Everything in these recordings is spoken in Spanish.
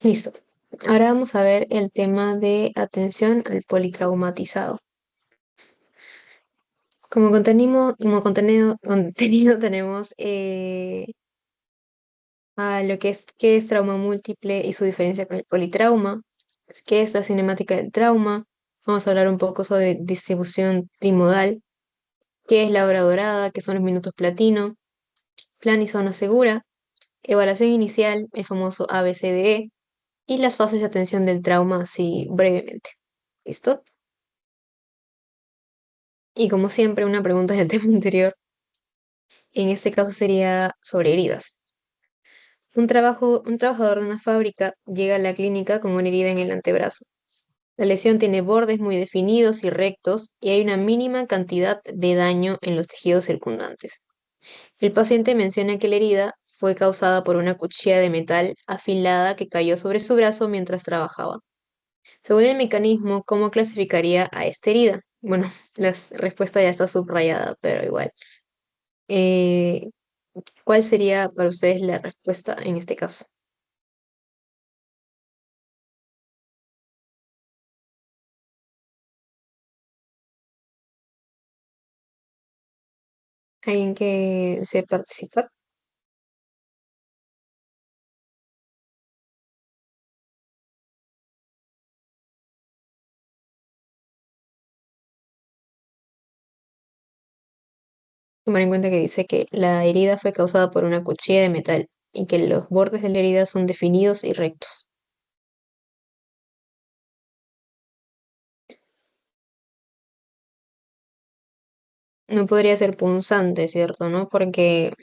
Listo. Ahora vamos a ver el tema de atención al politraumatizado. Como contenido tenemos a lo que qué es trauma múltiple y su diferencia con el politrauma, qué es la cinemática del trauma. Vamos a hablar un poco sobre distribución trimodal, qué es la hora dorada, qué son los minutos platino, plan y zona segura, evaluación inicial, el famoso ABCDE, y las fases de atención del trauma, así brevemente. ¿Listo? Y como siempre, una pregunta del tema anterior, en este caso sería sobre heridas. Un trabajador de una fábrica llega a la clínica con una herida en el antebrazo. La lesión tiene bordes muy definidos y rectos y hay una mínima cantidad de daño en los tejidos circundantes. El paciente menciona que la herida fue causada por una cuchilla de metal afilada que cayó sobre su brazo mientras trabajaba. Según el mecanismo, ¿cómo clasificaría a esta herida? Bueno, la respuesta ya está subrayada, pero igual. Eh, ¿Cuál sería para ustedes la respuesta en este caso? ¿Alguien que desee participar? Tomar en cuenta que dice que la herida fue causada por una cuchilla de metal y que los bordes de la herida son definidos y rectos. No podría ser punzante, ¿cierto? ¿No? Porque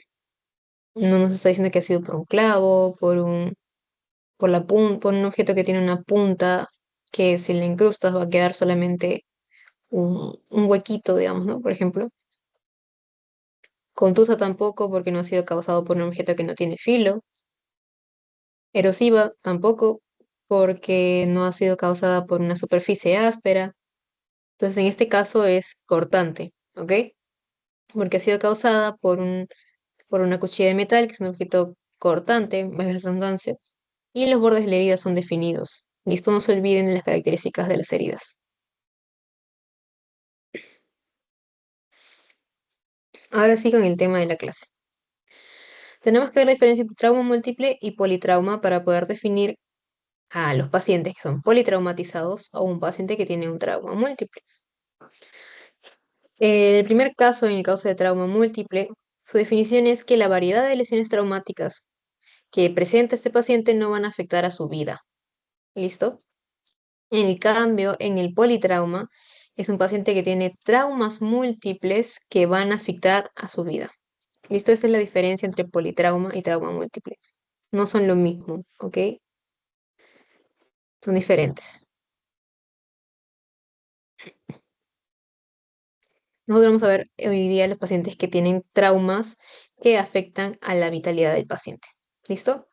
no nos está diciendo que ha sido por un clavo, por un objeto que tiene una punta que si le incrustas va a quedar solamente un huequito, digamos, ¿no? Por ejemplo. Contusa tampoco porque no ha sido causado por un objeto que no tiene filo. Erosiva tampoco porque no ha sido causada por una superficie áspera. Entonces, en este caso es cortante, ¿ok? Porque ha sido causada por una cuchilla de metal, que es un objeto cortante, valga la redundancia, y los bordes de la herida son definidos. Listo, no se olviden de las características de las heridas. Ahora sí con el tema de la clase. Tenemos que ver la diferencia entre trauma múltiple y politrauma para poder definir a los pacientes que son politraumatizados o un paciente que tiene un trauma múltiple. El primer caso, en el caso de trauma múltiple, su definición es que la variedad de lesiones traumáticas que presenta este paciente no van a afectar a su vida. ¿Listo? En cambio, en el politrauma, es un paciente que tiene traumas múltiples que van a afectar a su vida. ¿Listo? Esa es la diferencia entre politrauma y trauma múltiple. No son lo mismo, ¿ok? Son diferentes. Nosotros vamos a ver hoy día los pacientes que tienen traumas que afectan a la vitalidad del paciente. ¿Listo?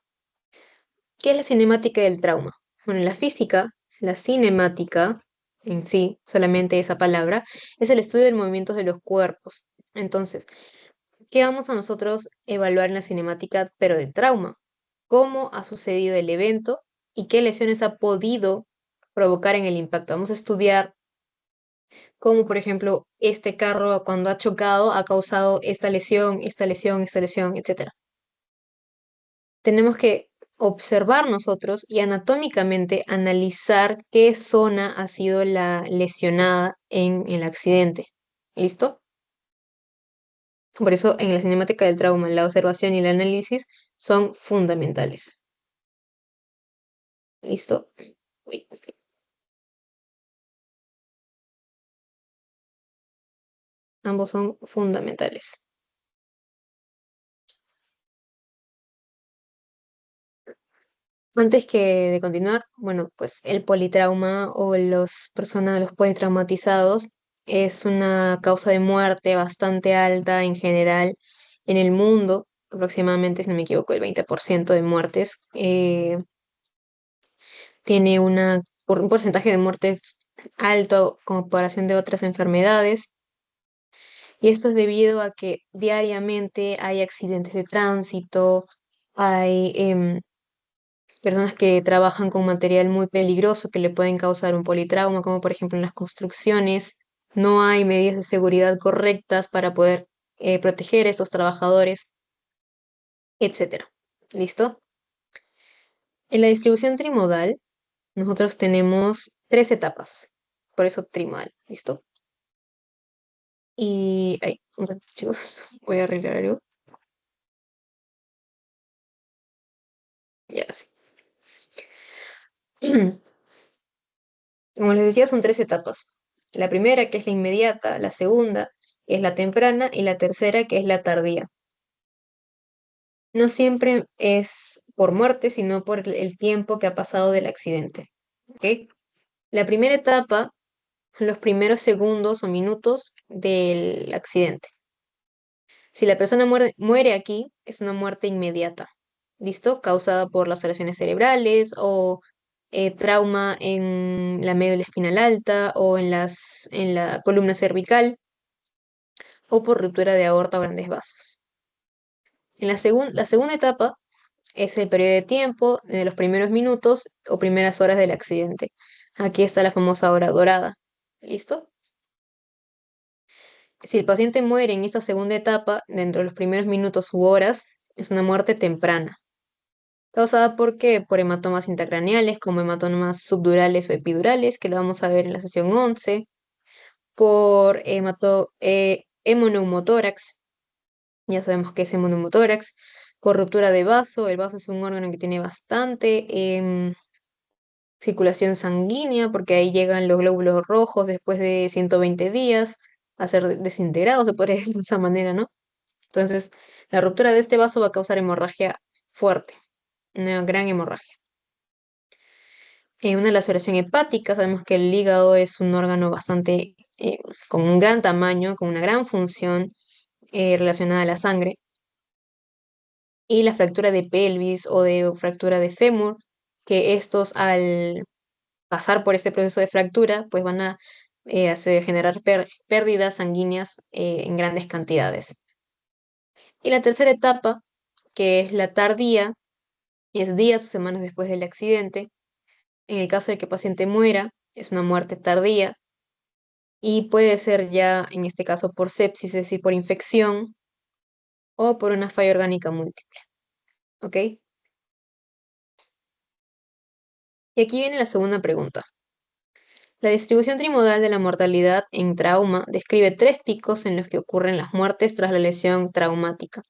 ¿Qué es la cinemática del trauma? Bueno, en la física, la cinemática en sí, solamente esa palabra, es el estudio de movimientos de los cuerpos. Entonces, ¿qué vamos a nosotros evaluar en la cinemática, pero de trauma? ¿Cómo ha sucedido el evento y qué lesiones ha podido provocar en el impacto? Vamos a estudiar cómo, por ejemplo, este carro cuando ha chocado ha causado esta lesión, esta lesión, esta lesión, etcétera. Tenemos que observar nosotros y anatómicamente analizar qué zona ha sido la lesionada en el accidente. ¿Listo? Por eso en la cinemática del trauma, la observación y el análisis son fundamentales. ¿Listo? Uy. Ambos son fundamentales. Antes que de continuar, bueno, pues el politrauma o los politraumatizados es una causa de muerte bastante alta en general en el mundo, aproximadamente, si no me equivoco, el 20% de muertes. Tiene un porcentaje de muertes alto en comparación de otras enfermedades, y esto es debido a que diariamente hay accidentes de tránsito, hay personas que trabajan con material muy peligroso que le pueden causar un politrauma, como por ejemplo en las construcciones. No hay medidas de seguridad correctas para poder proteger a estos trabajadores, etcétera. ¿Listo? En la distribución trimodal, nosotros tenemos tres etapas. Por eso trimodal. ¿Listo? Y, ay, un ratito, chicos, voy a arreglar algo. Ya, sí. Como les decía, son tres etapas. La primera, que es la inmediata, la segunda, que es la temprana, y la tercera, que es la tardía. No siempre es por muerte, sino por el tiempo que ha pasado del accidente. ¿Ok? La primera etapa, los primeros segundos o minutos del accidente. Si la persona muere aquí, es una muerte inmediata. ¿Listo? Causada por las lesiones cerebrales o trauma en la médula espinal alta o en la columna cervical o por ruptura de aorta o grandes vasos. En la segunda etapa es el periodo de tiempo de los primeros minutos o primeras horas del accidente. Aquí está la famosa hora dorada. ¿Listo? Si el paciente muere en esta segunda etapa, dentro de los primeros minutos u horas, es una muerte temprana. ¿Causada por qué? Por hematomas intracraneales, como hematomas subdurales o epidurales, que lo vamos a ver en la sesión 11, por hemoneumotórax, ya sabemos que es hemoneumotórax, por ruptura de vaso, el vaso es un órgano que tiene bastante circulación sanguínea, porque ahí llegan los glóbulos rojos después de 120 días a ser desintegrados, se podría decir de esa manera, ¿no? Entonces, la ruptura de este vaso va a causar hemorragia fuerte, una gran hemorragia. Una laceración hepática, sabemos que el hígado es un órgano bastante, con un gran tamaño, con una gran función relacionada a la sangre. Y la fractura de pelvis o de fractura de fémur, que estos al pasar por este proceso de fractura, pues van a generar pérdidas sanguíneas en grandes cantidades. Y la tercera etapa, que es la tardía, es días o semanas después del accidente. En el caso de que el paciente muera, es una muerte tardía y puede ser ya, en este caso, por sepsis, es decir, por infección o por una falla orgánica múltiple. ¿Ok? Y aquí viene la segunda pregunta. La distribución trimodal de la mortalidad en trauma describe tres picos en los que ocurren las muertes tras la lesión traumática.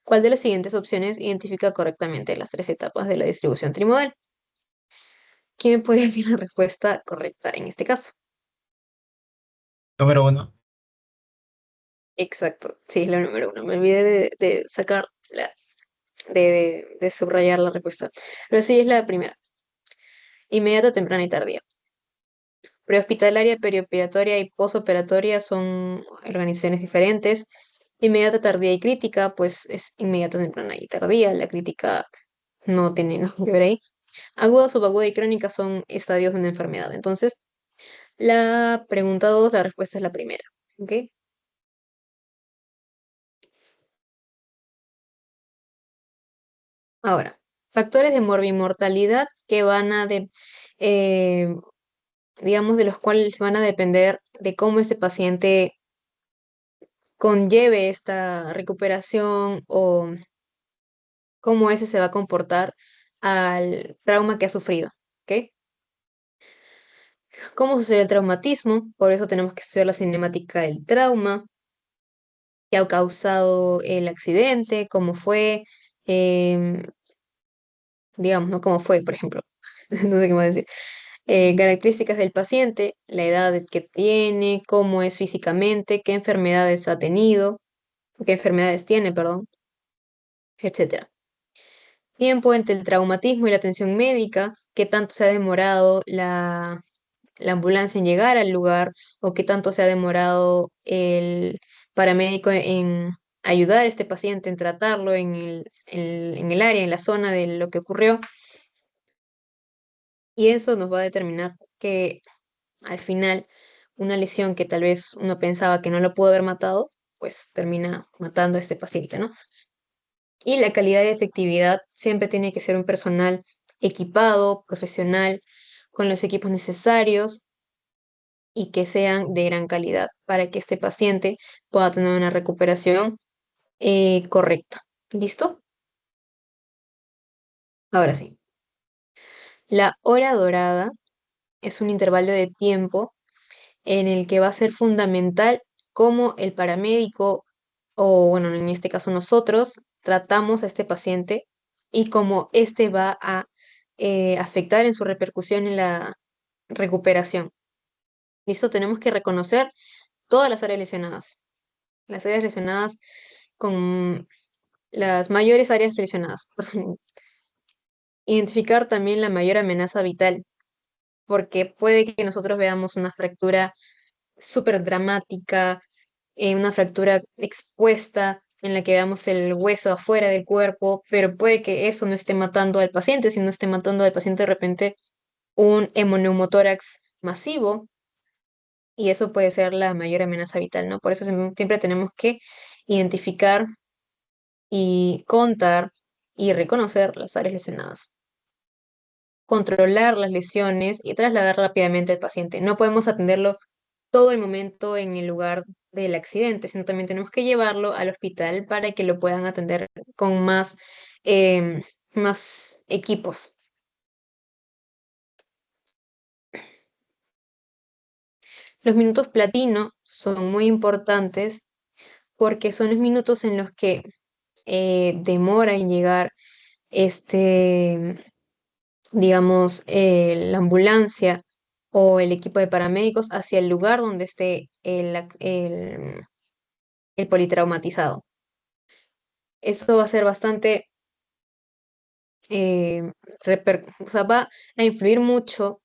¿Cuál de las siguientes opciones identifica correctamente las tres etapas de la distribución trimodal? ¿Quién me puede decir la respuesta correcta en este caso? Número uno. Exacto, sí, es la número uno. Me olvidé de sacar de subrayar la respuesta. Pero sí, es la primera. Inmediata, temprana y tardía. Prehospitalaria, perioperatoria y posoperatoria son organizaciones diferentes. Inmediata, tardía y crítica, pues es inmediata, temprana y tardía. La crítica no tiene nada que ver ahí. Aguda, subaguda y crónica son estadios de una enfermedad. Entonces, la pregunta 2, la respuesta es la primera. ¿Ok? Ahora, factores de morbimortalidad que van eh, digamos, de los cuales van a depender de cómo ese paciente conlleve esta recuperación o cómo ese se va a comportar al trauma que ha sufrido. ¿Ok? ¿Cómo sucede el traumatismo? Por eso tenemos que estudiar la cinemática del trauma, qué ha causado el accidente, cómo fue, em, digamos, ¿no? ¿Cómo fue, por ejemplo? No sé qué más decir. Características del paciente, la edad que tiene, cómo es físicamente, qué enfermedades ha tenido, qué enfermedades tiene, perdón, etcétera. Tiempo entre el traumatismo y la atención médica, qué tanto se ha demorado la ambulancia en llegar al lugar o qué tanto se ha demorado el paramédico en ayudar a este paciente, en tratarlo en el área, en la zona de lo que ocurrió. Y eso nos va a determinar que al final una lesión que tal vez uno pensaba que no lo pudo haber matado, pues termina matando a este paciente, ¿no? Y la calidad y efectividad siempre tiene que ser un personal equipado, profesional, con los equipos necesarios y que sean de gran calidad para que este paciente pueda tener una recuperación correcta. ¿Listo? Ahora sí. La hora dorada es un intervalo de tiempo en el que va a ser fundamental cómo el paramédico, o bueno, en este caso nosotros, tratamos a este paciente y cómo este va a afectar en su repercusión en la recuperación. ¿Listo? Tenemos que reconocer todas las áreas lesionadas con las mayores áreas lesionadas. Identificar también la mayor amenaza vital, porque puede que nosotros veamos una fractura súper dramática, una fractura expuesta en la que veamos el hueso afuera del cuerpo, pero puede que eso no esté matando al paciente, sino esté matando al paciente de repente un hemoneumotórax masivo, y eso puede ser la mayor amenaza vital, ¿no? Por eso siempre tenemos que identificar y contar y reconocer las áreas lesionadas, controlar las lesiones y trasladar rápidamente al paciente. No podemos atenderlo todo el momento en el lugar del accidente, sino también tenemos que llevarlo al hospital para que lo puedan atender con más equipos. Los minutos platino son muy importantes porque son los minutos en los que demora en llegar este, digamos, la ambulancia o el equipo de paramédicos hacia el lugar donde esté el politraumatizado. Eso va a ser bastante, o sea, va a influir mucho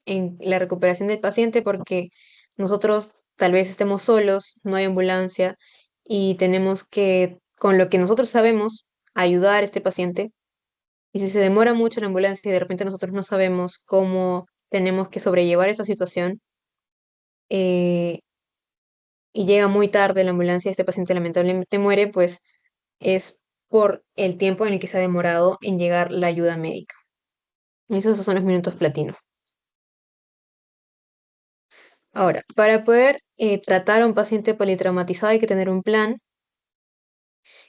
en la recuperación del paciente porque nosotros tal vez estemos solos, no hay ambulancia y tenemos que, con lo que nosotros sabemos, ayudar a este paciente. Y si se demora mucho la ambulancia y de repente nosotros no sabemos cómo tenemos que sobrellevar esa situación, eh, y llega muy tarde la ambulancia y este paciente lamentablemente muere, pues es por el tiempo en el que se ha demorado en llegar la ayuda médica. Y esos son los minutos platino. Ahora, para poder tratar a un paciente politraumatizado hay que tener un plan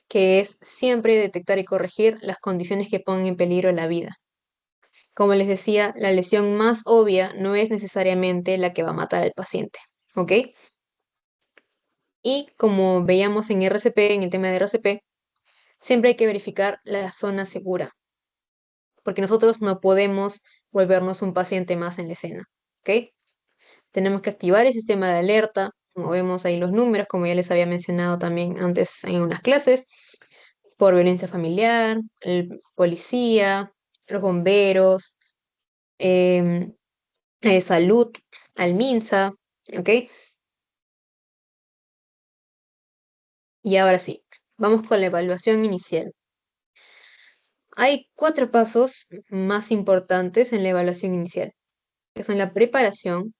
que es siempre detectar y corregir las condiciones que pongan en peligro la vida. Como les decía, la lesión más obvia no es necesariamente la que va a matar al paciente, ¿ok? Y como veíamos en RCP, en el tema de RCP, siempre hay que verificar la zona segura, porque nosotros no podemos volvernos un paciente más en la escena, ¿ok? Tenemos que activar el sistema de alerta, como vemos ahí los números, como ya les había mencionado también antes en unas clases, por violencia familiar, el policía, los bomberos, em, salud, al MINSA, ¿ok? Y ahora sí, vamos con la evaluación inicial. Hay cuatro pasos más importantes en la evaluación inicial, que son la preparación,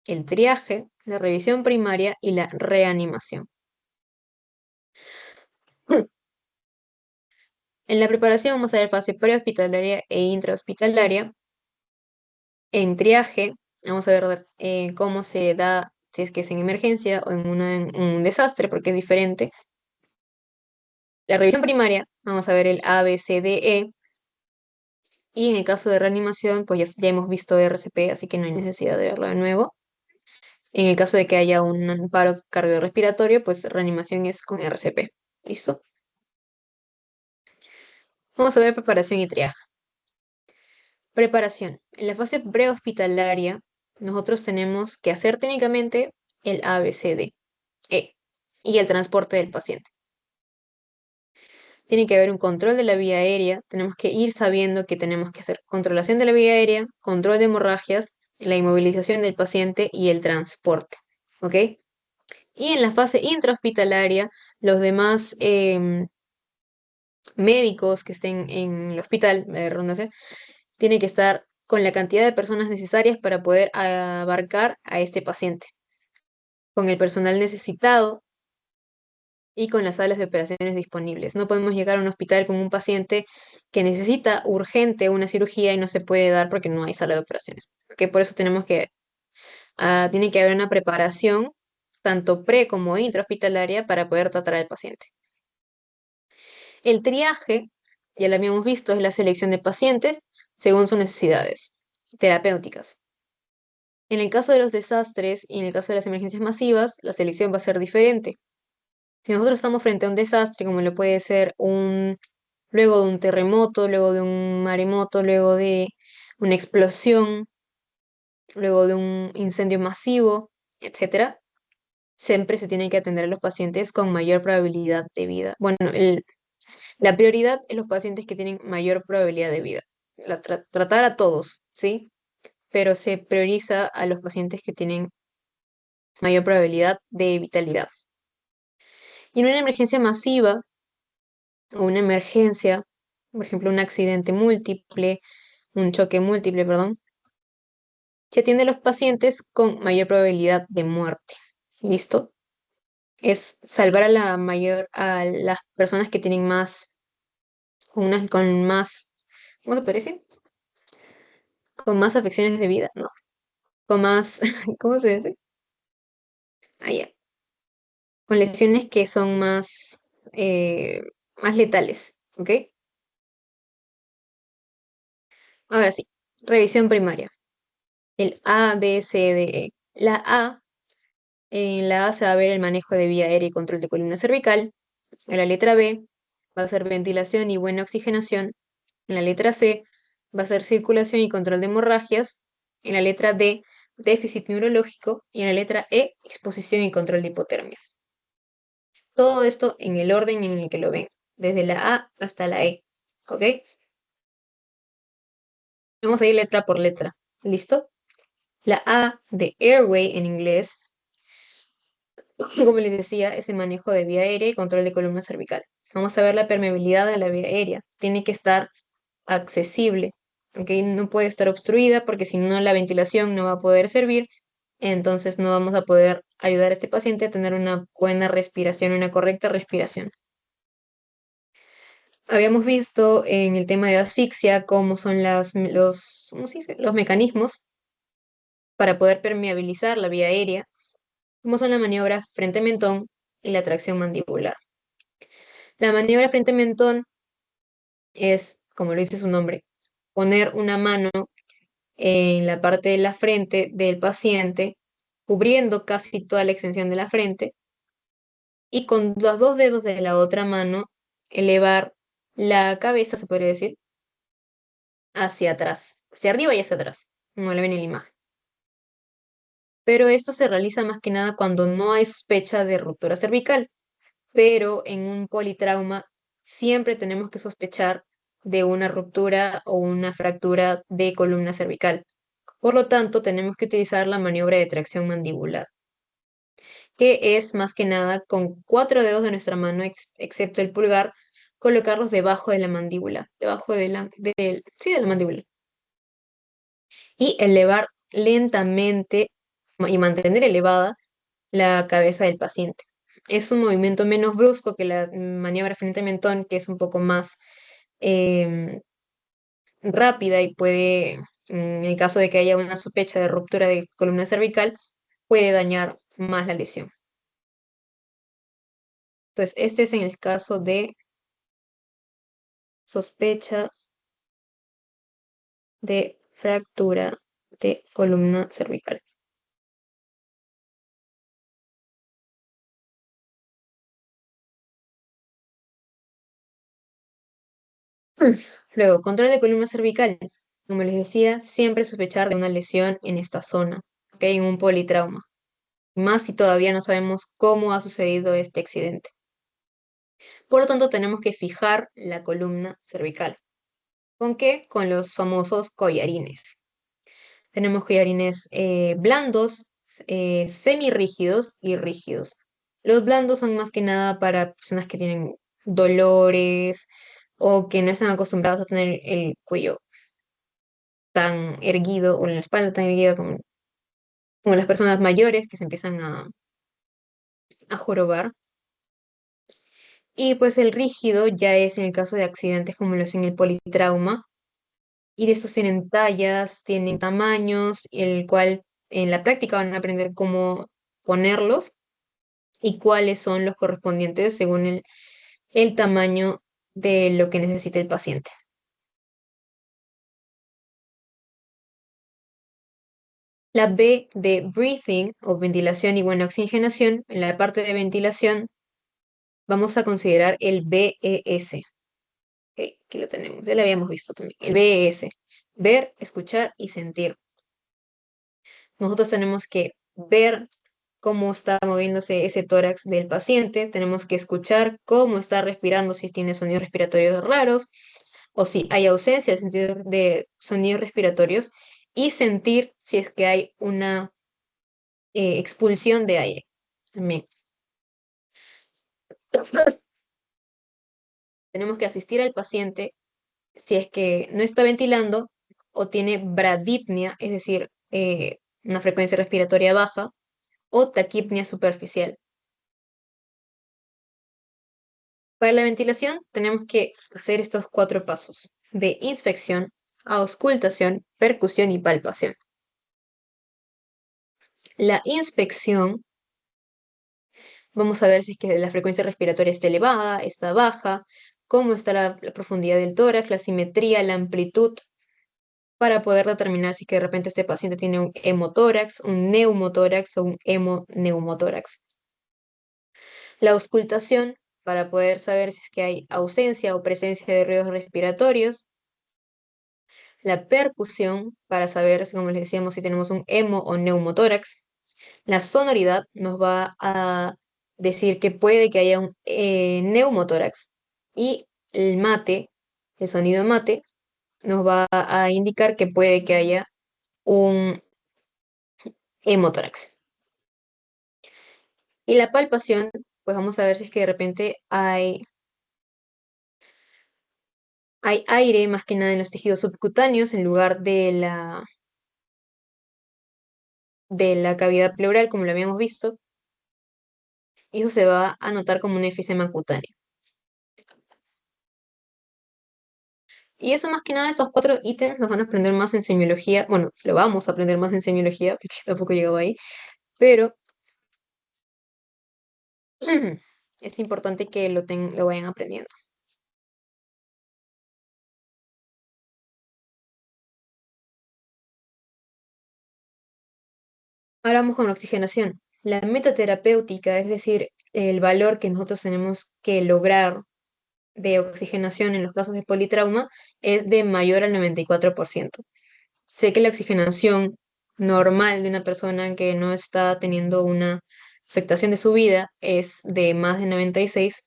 el triaje, la revisión primaria y la reanimación. En la preparación vamos a ver fase prehospitalaria e intrahospitalaria. En triaje vamos a ver cómo se da, si es que es en emergencia o en un desastre, porque es diferente. La revisión primaria, vamos a ver el A, B, C, D, E. Y en el caso de reanimación, pues ya hemos visto RCP, así que no hay necesidad de verlo de nuevo. En el caso de que haya un paro cardiorrespiratorio, pues reanimación es con RCP. ¿Listo? Vamos a ver preparación y triaje. Preparación. En la fase prehospitalaria, nosotros tenemos que hacer técnicamente el ABCDE y el transporte del paciente. Tiene que haber un control de la vía aérea, tenemos que ir sabiendo que tenemos que hacer controlación de la vía aérea, control de hemorragias, la inmovilización del paciente y el transporte. ¿Ok? Y en la fase intrahospitalaria, los demás médicos que estén en el hospital, redundancia, tienen que estar con la cantidad de personas necesarias para poder abarcar a este paciente, con el personal necesitado y con las salas de operaciones disponibles. No podemos llegar a un hospital con un paciente que necesita urgente una cirugía y no se puede dar porque no hay sala de operaciones. ¿Ok? Por eso tiene que haber una preparación tanto pre como intrahospitalaria para poder tratar al paciente. El triaje, ya lo habíamos visto, es la selección de pacientes según sus necesidades terapéuticas. En el caso de los desastres y en el caso de las emergencias masivas, la selección va a ser diferente. Si nosotros estamos frente a un desastre, como lo puede ser luego de un terremoto, luego de un maremoto, luego de una explosión, luego de un incendio masivo, etcétera, siempre se tienen que atender a los pacientes con mayor probabilidad de vida. Bueno, la prioridad es los pacientes que tienen mayor probabilidad de vida. Tratar a todos, ¿sí? Pero se prioriza a los pacientes que tienen mayor probabilidad de vitalidad. Y en una emergencia masiva o una emergencia, por ejemplo, un accidente múltiple, un choque múltiple, perdón, se atiende a los pacientes con mayor probabilidad de muerte. ¿Listo? Es salvar a las personas que tienen con más, ¿cómo se puede decir? Con más afecciones de vida, no, con más, ¿cómo se dice? Ah, ya, con lesiones que son eh, más letales, ¿ok? Ahora sí, revisión primaria. El A, B, C, D, E. En la A se va a ver el manejo de vía aérea y control de columna cervical. En la letra B va a ser ventilación y buena oxigenación. En la letra C va a ser circulación y control de hemorragias. En la letra D, déficit neurológico. Y en la letra E, exposición y control de hipotermia. Todo esto en el orden en el que lo ven, desde la A hasta la E. ¿Ok? Vamos a ir letra por letra. ¿Listo? La A de airway en inglés, como les decía, es el manejo de vía aérea y control de columna cervical. Vamos a ver la permeabilidad de la vía aérea. Tiene que estar accesible, ¿ok? No puede estar obstruida porque si no la ventilación no va a poder servir, entonces no vamos a poder ayudar a este paciente a tener una buena respiración, una correcta respiración. Habíamos visto en el tema de asfixia cómo son ¿cómo se dice? Los mecanismos para poder permeabilizar la vía aérea, como son la maniobra frente-mentón y la tracción mandibular. La maniobra frente-mentón es, como lo dice su nombre, poner una mano en la parte de la frente del paciente, cubriendo casi toda la extensión de la frente, y con los dos dedos de la otra mano elevar la cabeza, se podría decir, hacia atrás, hacia arriba y hacia atrás, como lo ven en la imagen. Pero esto se realiza más que nada cuando no hay sospecha de ruptura cervical, pero en un politrauma siempre tenemos que sospechar de una ruptura o una fractura de columna cervical. Por lo tanto, tenemos que utilizar la maniobra de tracción mandibular, que es más que nada con 4 dedos de nuestra mano, excepto el pulgar, colocarlos debajo de la mandíbula, debajo sí, de la mandíbula, y elevar lentamente y mantener elevada la cabeza del paciente. Es un movimiento menos brusco que la maniobra frente-mentón, que es un poco más em, rápida y en el caso de que haya una sospecha de ruptura de columna cervical, puede dañar más la lesión. Entonces, este es en el caso de sospecha de fractura de columna cervical. Luego, control de columna cervical. Como les decía, siempre sospechar de una lesión en esta zona, ¿ok? En un politrauma. Más si todavía no sabemos cómo ha sucedido este accidente. Por lo tanto, tenemos que fijar la columna cervical. ¿Con qué? Con los famosos collarines. Tenemos collarines blandos, semirrígidos y rígidos. Los blandos son más que nada para personas que tienen dolores o que no están acostumbrados a tener el cuello tan erguido o la espalda tan erguida como las personas mayores que se empiezan a jorobar. Y pues el rígido ya es en el caso de accidentes como lo es en el politrauma. Y de estos tienen tallas, tienen tamaños, el cual en la práctica van a aprender cómo ponerlos y cuáles son los correspondientes según el tamaño de lo que necesita el paciente. La B de breathing o ventilación y buena oxigenación, en la parte de ventilación vamos a considerar el BES. Ok, aquí lo tenemos, ya lo habíamos visto también. El BES, ver, escuchar y sentir. Nosotros tenemos que ver cómo está moviéndose ese tórax del paciente, tenemos que escuchar cómo está respirando, si tiene sonidos respiratorios raros o si hay ausencia de sonidos respiratorios y sentir si es que hay una expulsión de aire también. Tenemos que asistir al paciente si es que no está ventilando o tiene bradipnia, es decir, una frecuencia respiratoria baja, o taquipnia superficial. Para la ventilación tenemos que hacer estos cuatro pasos de inspección, auscultación, percusión y palpación. La inspección, vamos a ver si es que la frecuencia respiratoria está elevada, está baja, cómo está la profundidad del tórax, la simetría, la amplitud, para poder determinar si es que de repente este paciente tiene un hemotórax, un neumotórax o un hemoneumotórax. La auscultación, para poder saber si es que hay ausencia o presencia de ruidos respiratorios. La percusión, para saber, como les decíamos, si tenemos un hemo o neumotórax. La sonoridad nos va a decir que puede que haya un neumotórax. Y el mate, el sonido mate, nos va a indicar que puede que haya un hemotórax. Y la palpación, pues vamos a ver si es que de repente hay aire más que nada en los tejidos subcutáneos en lugar de la cavidad pleural, como lo habíamos visto, y eso se va a notar como un efisema cutáneo. Y eso más que nada, esos cuatro ítems los van a aprender más en semiología. Bueno, lo vamos a aprender más en semiología, porque tampoco llegaba ahí, pero es importante que lo vayan aprendiendo. Ahora vamos con la oxigenación. La meta terapéutica, es decir, el valor que nosotros tenemos que lograr de oxigenación en los casos de politrauma, es de mayor al 94%. Sé que la oxigenación normal de una persona que no está teniendo una afectación de su vida es de más de 96,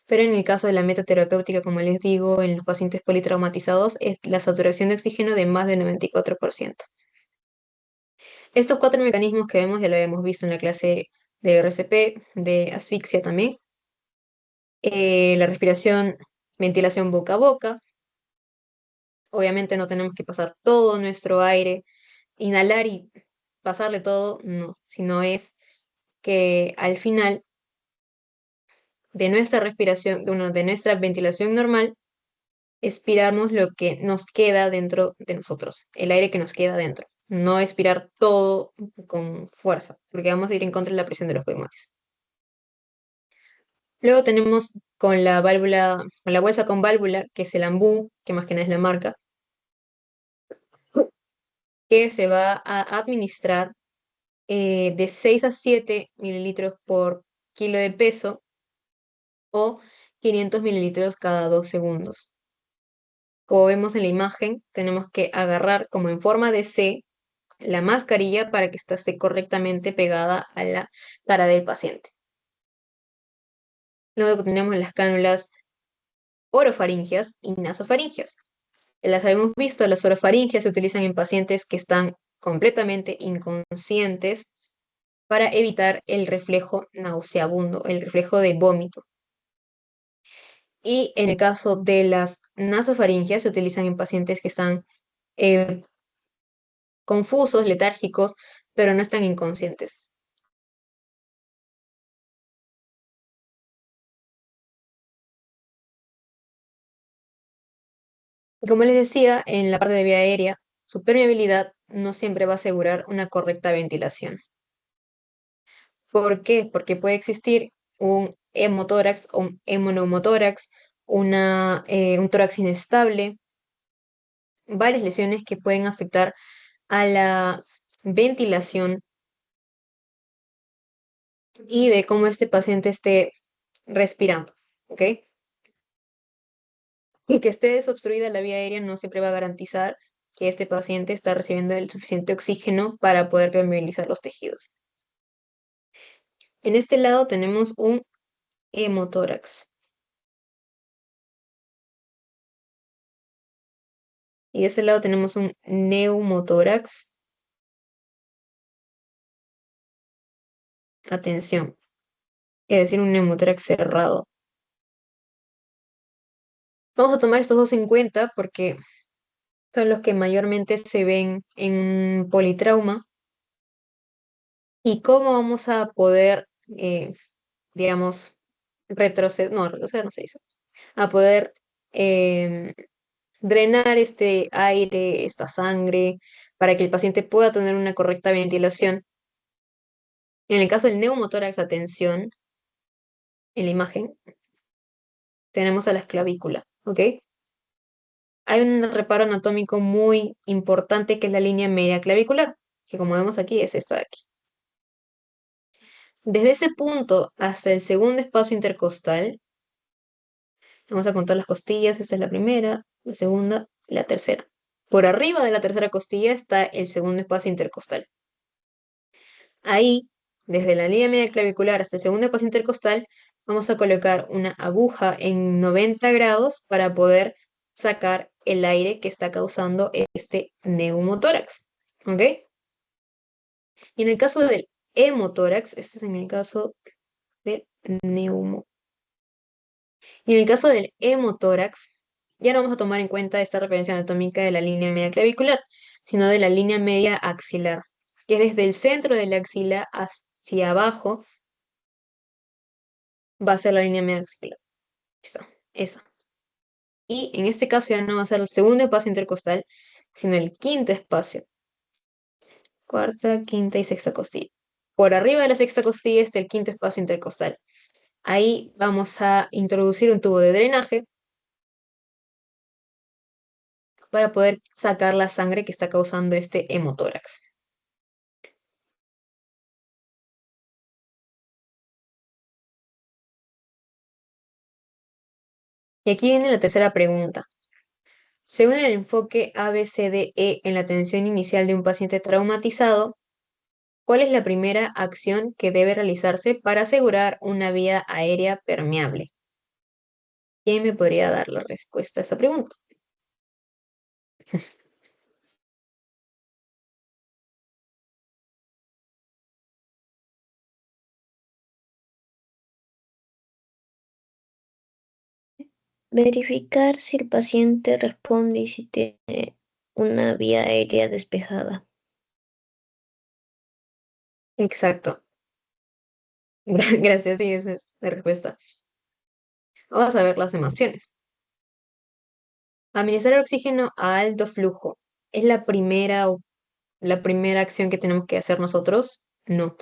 pero en el caso de la metaterapéutica, como les digo, en los pacientes politraumatizados, es la saturación de oxígeno de más del 94%. Estos cuatro mecanismos que vemos ya lo habíamos visto en la clase de RCP, de asfixia también. La respiración, ventilación boca a boca. Obviamente no tenemos que pasar todo nuestro aire, inhalar y pasarle todo, no, sino es que al final de nuestra respiración, bueno, de nuestra ventilación normal, expiramos lo que nos queda dentro de nosotros, el aire que nos queda dentro. No expirar todo con fuerza, porque vamos a ir en contra de la presión de los pulmones. Luego tenemos con la válvula, con la bolsa con válvula, que es el Ambu, que más que nada es la marca, que se va a administrar de 6 a 7 mililitros por kilo de peso o 500 mililitros cada 2 segundos. Como vemos en la imagen, tenemos que agarrar como en forma de C la mascarilla para que esté correctamente pegada a la cara del paciente. Luego tenemos las cánulas orofaringeas y nasofaringeas. Las habíamos visto, las orofaringeas se utilizan en pacientes que están completamente inconscientes para evitar el reflejo nauseabundo, el reflejo de vómito. Y en el caso de las nasofaringeas se utilizan en pacientes que están eh, confusos, letárgicos, pero no están inconscientes. Como les decía, en la parte de vía aérea, su permeabilidad no siempre va a asegurar una correcta ventilación. ¿Por qué? Porque puede existir un hemotórax o un hemoneumotórax, un tórax inestable, varias lesiones que pueden afectar a la ventilación y de cómo este paciente esté respirando, ¿ok? Y que esté desobstruida la vía aérea no siempre va a garantizar que este paciente está recibiendo el suficiente oxígeno para poder permeabilizar los tejidos. En este lado tenemos un hemotórax y de este lado tenemos un neumotórax. Atención, es decir, un neumotórax cerrado. Vamos a tomar estos dos en cuenta porque son los que mayormente se ven en un politrauma. ¿Y cómo vamos a poder, digamos, retroceder no se dice, a poder em, drenar este aire, esta sangre, para que el paciente pueda tener una correcta ventilación? En el caso del neumotórax, atención, en la imagen, tenemos a la esclavícula, ¿ok? Hay un reparo anatómico muy importante que es la línea media clavicular, que como vemos aquí es esta de aquí. Desde ese punto hasta el segundo espacio intercostal, vamos a contar las costillas, esta es la primera, la segunda y la tercera. Por arriba de la tercera costilla está el segundo espacio intercostal. Ahí, desde la línea media clavicular hasta el segundo espacio intercostal, vamos a colocar una aguja en 90 grados para poder sacar el aire que está causando este neumotórax. ¿Ok? Y en el caso del hemotórax, este es en el caso del neumo. Y en el caso del hemotórax, ya no vamos a tomar en cuenta esta referencia anatómica de la línea media clavicular, sino de la línea media axilar, que desde el centro de la axila hacia abajo va a ser la línea media axilar. Listo, esa. Y en este caso ya no va a ser el segundo espacio intercostal, sino el quinto espacio. Cuarta, quinta y sexta costilla. Por arriba de la sexta costilla está el quinto espacio intercostal. Ahí vamos a introducir un tubo de drenaje para poder sacar la sangre que está causando este hemotórax. Y aquí viene la tercera pregunta. Según el enfoque ABCDE en la atención inicial de un paciente traumatizado, ¿cuál es la primera acción que debe realizarse para asegurar una vía aérea permeable? ¿Quién me podría dar la respuesta a esa pregunta? Verificar si el paciente responde y si tiene una vía aérea despejada. Exacto. Gracias, sí, esa es la respuesta. Vamos a ver las demás opciones. Administrar oxígeno a alto flujo. ¿Es la primera acción que tenemos que hacer nosotros? No.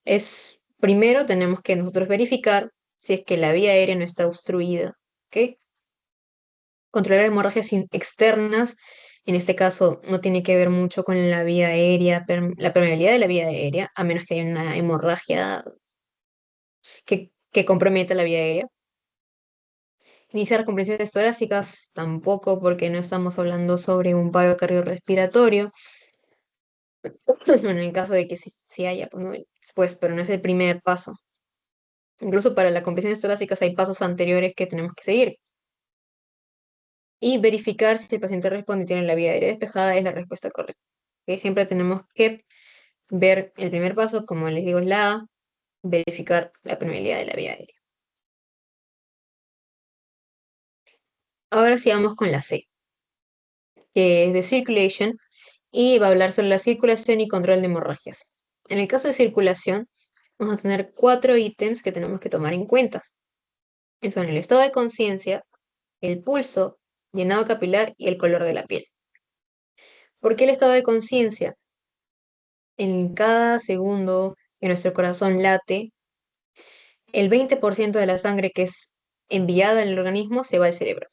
Es primero tenemos que nosotros verificar si es que la vía aérea no está obstruida. ¿Ok? Controlar hemorragias externas. En este caso no tiene que ver mucho con la vía aérea, la permeabilidad de la vía aérea, a menos que haya una hemorragia que comprometa la vía aérea. Iniciar compresiones torácicas tampoco, porque no estamos hablando sobre un paro cardiorrespiratorio. Bueno, en el caso de que sí haya, pues, ¿no? Después, pero no es el primer paso. Incluso para las compresiones torácicas hay pasos anteriores que tenemos que seguir. Y verificar si el paciente responde y tiene la vía aérea despejada es la respuesta correcta. ¿Ok? Siempre tenemos que ver el primer paso, como les digo, es la A, verificar la permeabilidad de la vía aérea. Ahora sí vamos con la C, que es de circulation, y va a hablar sobre la circulación y control de hemorragias. En el caso de circulación, vamos a tener 4 ítems que tenemos que tomar en cuenta, que son el estado de conciencia, el pulso, llenado capilar y el color de la piel. ¿Por qué el estado de conciencia? En cada segundo que nuestro corazón late, el 20% de la sangre que es enviada al organismo se va al cerebro.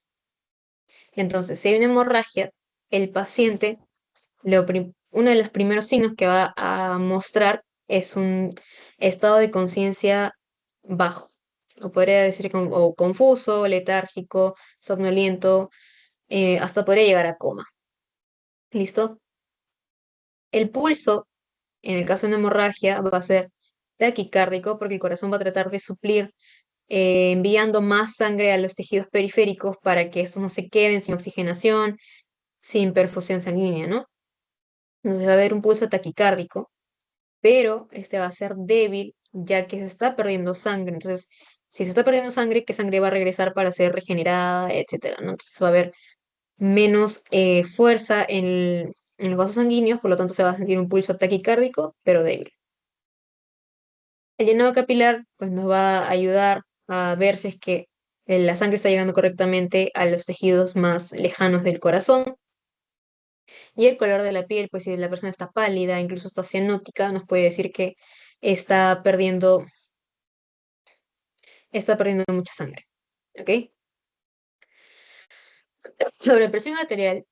Entonces, si hay una hemorragia, el paciente, uno de los primeros signos que va a mostrar es un estado de conciencia bajo, o podría decir o confuso, letárgico, somnoliento, hasta podría llegar a coma. ¿Listo? El pulso, en el caso de una hemorragia, va a ser taquicárdico porque el corazón va a tratar de suplir enviando más sangre a los tejidos periféricos para que estos no se queden sin oxigenación, sin perfusión sanguínea, ¿no? Entonces va a haber un pulso taquicárdico, pero este va a ser débil ya que se está perdiendo sangre. Entonces, si se está perdiendo sangre, ¿qué sangre va a regresar para ser regenerada, etcétera, ¿no? Entonces va a haber menos fuerza en los vasos sanguíneos, por lo tanto se va a sentir un pulso taquicárdico, pero débil. El llenado capilar pues nos va a ayudar a ver si es que la sangre está llegando correctamente a los tejidos más lejanos del corazón. Y el color de la piel, pues si la persona está pálida, incluso está cianótica, nos puede decir que está está perdiendo mucha sangre. ¿Ok? Sobre presión arterial,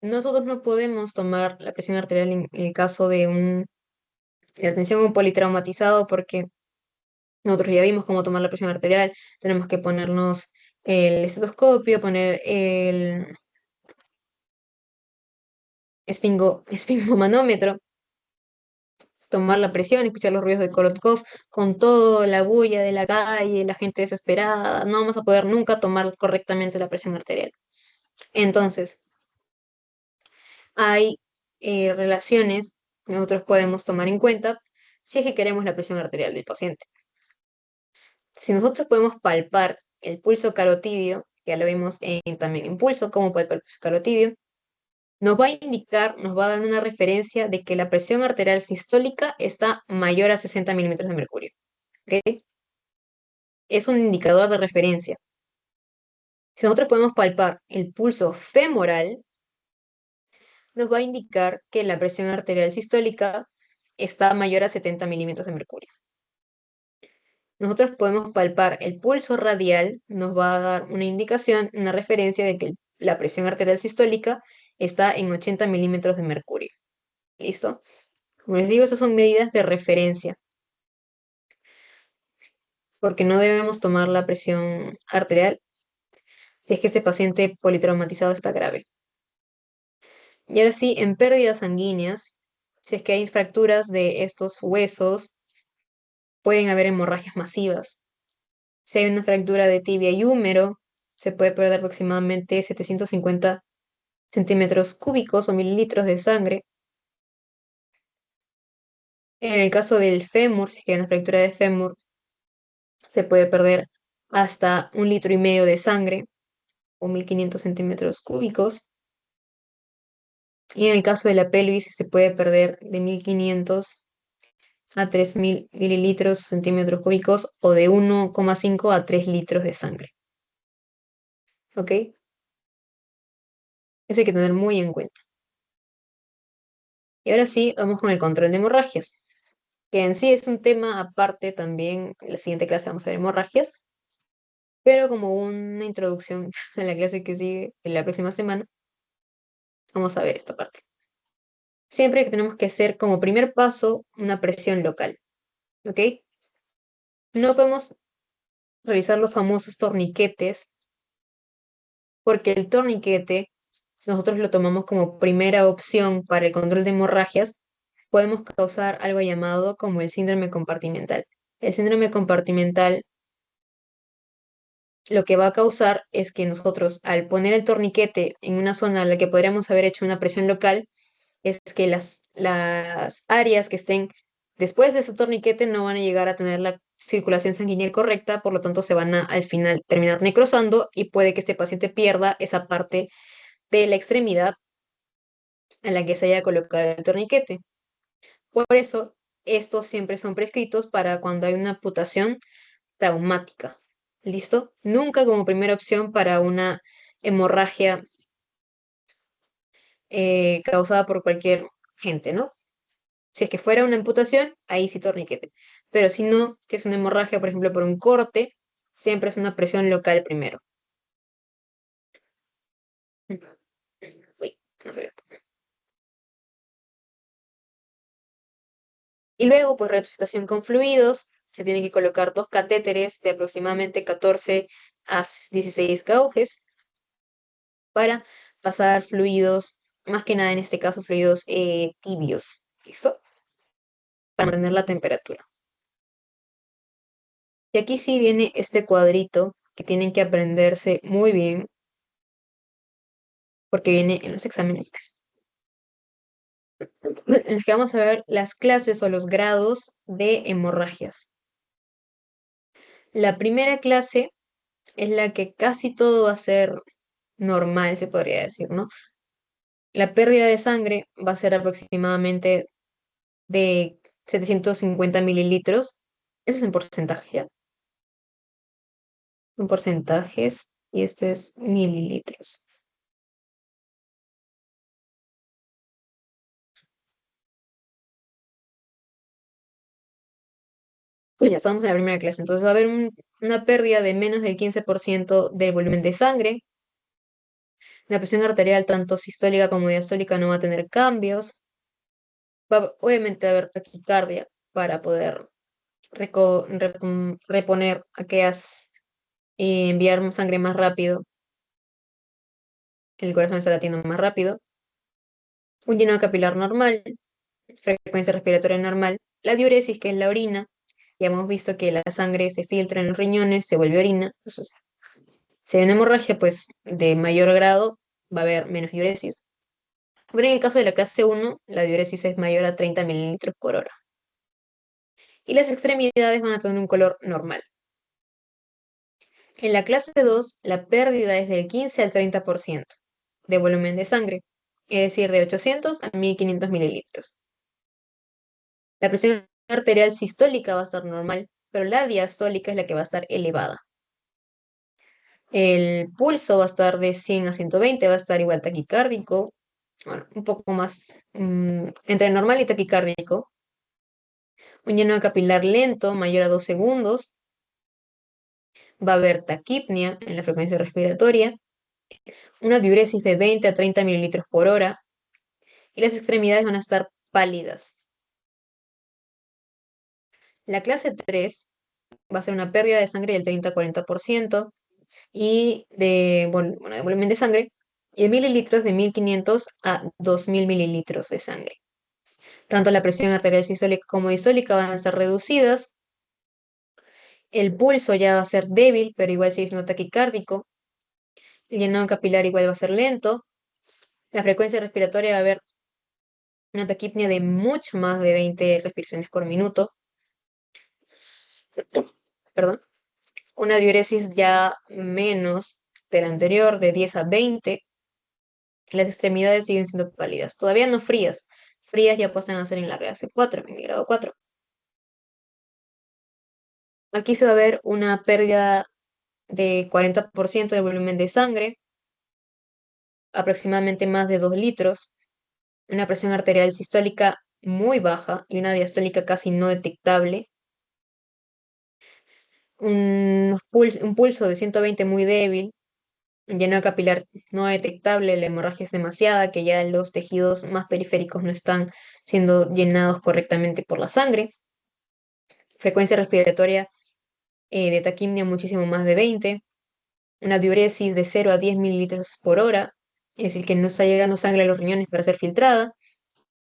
nosotros no podemos tomar la presión arterial en el caso de atención a un politraumatizado porque nosotros ya vimos cómo tomar la presión arterial, tenemos que ponernos el estetoscopio, poner el esfingomanómetro, tomar la presión, escuchar los ruidos de Korotkov, con toda la bulla de la calle, la gente desesperada, no vamos a poder nunca tomar correctamente la presión arterial. Entonces, hay relaciones que nosotros podemos tomar en cuenta si es que queremos la presión arterial del paciente. Si nosotros podemos palpar el pulso carotidio, que ya lo vimos también en pulso, cómo palpar el pulso carotidio, nos va a indicar, nos va a dar una referencia de que la presión arterial sistólica está mayor a 60 milímetros de mercurio. ¿Ok? Es un indicador de referencia. Si nosotros podemos palpar el pulso femoral, nos va a indicar que la presión arterial sistólica está mayor a 70 milímetros de mercurio. Nosotros podemos palpar el pulso radial, nos va a dar una indicación, una referencia de que la presión arterial sistólica está en 80 milímetros de mercurio. ¿Listo? Como les digo, esas son medidas de referencia, porque no debemos tomar la presión arterial si es que ese paciente politraumatizado está grave. Y ahora sí, en pérdidas sanguíneas, si es que hay fracturas de estos huesos, pueden haber hemorragias masivas. Si hay una fractura de tibia y húmero, se puede perder aproximadamente 750 centímetros cúbicos o mililitros de sangre. En el caso del fémur, si es que hay una fractura de fémur, se puede perder hasta 1,5 litros de sangre o 1.500 centímetros cúbicos. Y en el caso de la pelvis, se puede perder de 1.500 a 3.000 mililitros centímetros cúbicos o de 1,5 a 3 litros de sangre. ¿Ok? Eso hay que tener muy en cuenta. Y ahora sí, vamos con el control de hemorragias, que en sí es un tema aparte también. En la siguiente clase vamos a ver hemorragias, pero como una introducción a la clase que sigue en la próxima semana, vamos a ver esta parte. Siempre que tenemos que hacer como primer paso una presión local, ¿ok? No podemos realizar los famosos torniquetes porque el torniquete, si nosotros lo tomamos como primera opción para el control de hemorragias, podemos causar algo llamado como el síndrome compartimental. El síndrome compartimental lo que va a causar es que nosotros, al poner el torniquete en una zona en la que podríamos haber hecho una presión local, es que las áreas que estén después de ese torniquete no van a llegar a tener la circulación sanguínea correcta, por lo tanto se van a al final terminar necrosando y puede que este paciente pierda esa parte de la extremidad a la que se haya colocado el torniquete. Por eso, estos siempre son prescritos para cuando hay una amputación traumática. ¿Listo? Nunca como primera opción para una hemorragia causada por cualquier gente, ¿no? Si es que fuera una amputación, ahí sí torniquete. Pero si no, si es una hemorragia, por ejemplo, por un corte, siempre es una presión local primero. Uy, no sé. Y luego, pues, resucitación con fluidos. Se tienen que colocar dos catéteres de aproximadamente 14 a 16 gauges para pasar fluidos, más que nada en este caso fluidos tibios. ¿Listo? Para mantener la temperatura. Y aquí sí viene este cuadrito que tienen que aprenderse muy bien porque viene en los exámenes, en los que vamos a ver las clases o los grados de hemorragias. La primera clase es la que casi todo va a ser normal, se podría decir, ¿no? La pérdida de sangre va a ser aproximadamente de 750 mililitros. Eso es en porcentaje, ¿ya? En porcentajes, y este es mililitros. Pues ya estamos en la primera clase, entonces va a haber una pérdida de menos del 15% del volumen de sangre. La presión arterial, tanto sistólica como diastólica, no va a tener cambios. Va obviamente a haber taquicardia para poder reponer aquellas y enviar sangre más rápido. El corazón está latiendo más rápido. Un llenado capilar normal, frecuencia respiratoria normal. La diuresis, que es la orina. Ya hemos visto que la sangre se filtra en los riñones, se vuelve orina. Entonces, si hay una hemorragia, pues de mayor grado, va a haber menos diuresis. Pero en el caso de la clase 1, la diuresis es mayor a 30 mililitros por hora. Y las extremidades van a tener un color normal. En la clase 2, la pérdida es del 15 al 30% de volumen de sangre, es decir, de 800 a 1500 mililitros. La presión arterial sistólica va a estar normal, pero la diastólica es la que va a estar elevada. El pulso va a estar de 100 a 120, va a estar igual taquicárdico, bueno, un poco más entre normal y taquicárdico. Un llenado capilar lento, mayor a 2 segundos. Va a haber taquipnia en la frecuencia respiratoria. Una diuresis de 20 a 30 mililitros por hora. Y las extremidades van a estar pálidas. La clase 3 va a ser una pérdida de sangre del 30 a 40% y de volumen de sangre y en mililitros de 1500 a 2000 mililitros de sangre. Tanto la presión arterial sistólica como diastólica van a estar reducidas. El pulso ya va a ser débil, pero igual sigue siendo taquicárdico. El llenado capilar igual va a ser lento. La frecuencia respiratoria va a haber una taquipnia de mucho más de 20 respiraciones por minuto. Perdón. Una diuresis ya menos de la anterior, de 10 a 20. Las extremidades siguen siendo pálidas, todavía no frías. Frías ya pasan a ser en la clase 4, en el grado 4. Aquí se va a ver una pérdida de 40% de volumen de sangre, aproximadamente más de 2 litros, una presión arterial sistólica muy baja y una diastólica casi no detectable, un pulso de 120 muy débil, un llenado capilar no detectable, la hemorragia es demasiada, que ya los tejidos más periféricos no están siendo llenados correctamente por la sangre, frecuencia respiratoria de taquimia muchísimo más de 20, una diuresis de 0 a 10 mililitros por hora, es decir, que no está llegando sangre a los riñones para ser filtrada.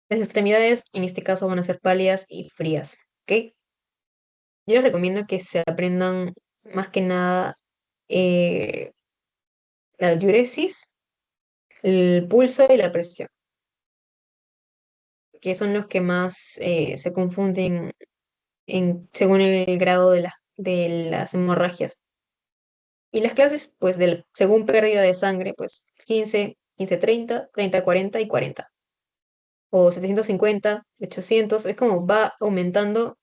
Las extremidades, en este caso, van a ser pálidas y frías, ¿ok? Yo les recomiendo que se aprendan más que nada eh, la diuresis, el pulso y la presión, que son los que más se confunden según el grado de las hemorragias. Y las clases, pues, según pérdida de sangre, pues 15, 15, 30, 30, 40 y 40. O 750, 800, es como va aumentando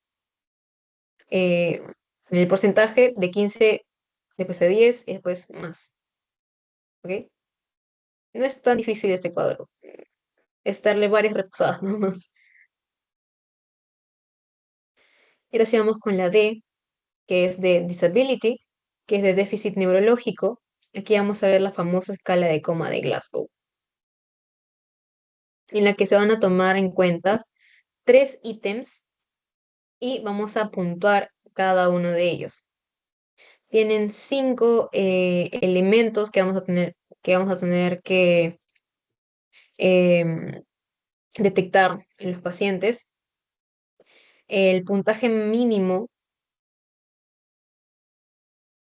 en el porcentaje de 15, después de 10 y después más. ¿ok? No es tan difícil este cuadro, es darle varias reposadas nomás. Y ahora sí vamos con la D, que es de disability, que es de déficit neurológico. Aquí vamos a ver la famosa escala de coma de Glasgow, en la que se van a tomar en cuenta tres ítems y vamos a puntuar cada uno de ellos. Tienen cinco elementos que vamos a tener que em, detectar en los pacientes. El puntaje mínimo